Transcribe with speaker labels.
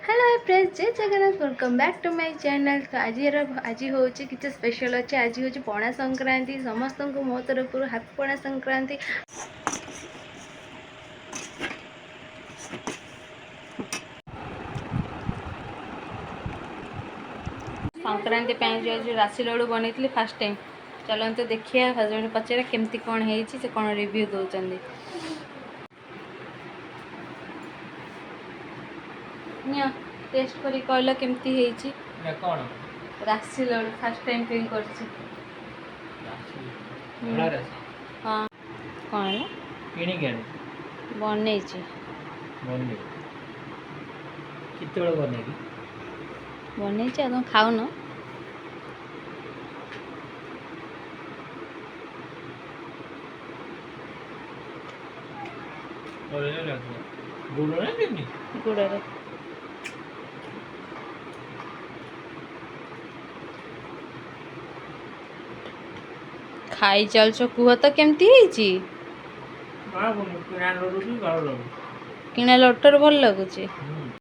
Speaker 1: Hello friends जय Jagannath welcome back to my channel. तो आज हूँ कि स्पेशल अच्छे आज हूँ पणा संक्रांति समस्त को मो तरफ हैप्पी पणा संक्रांति। संक्रांति जो आज राशि लड्डू बनई फास्ट टाइम चलते देखिए हजबैंड पचारे केमती कौन है से कौन रिव्यू दौरान टेस्ट करी कहल केमती है
Speaker 2: कौन
Speaker 1: राशि लड्डू फास्ट टाइम पिंग कर हाँ कौन है
Speaker 2: किणी के
Speaker 1: बन
Speaker 2: कितने बन
Speaker 1: तुम खाऊन गुड़ खाई चलछ कुह तो केमती किଣା लड्डू भल लगुच।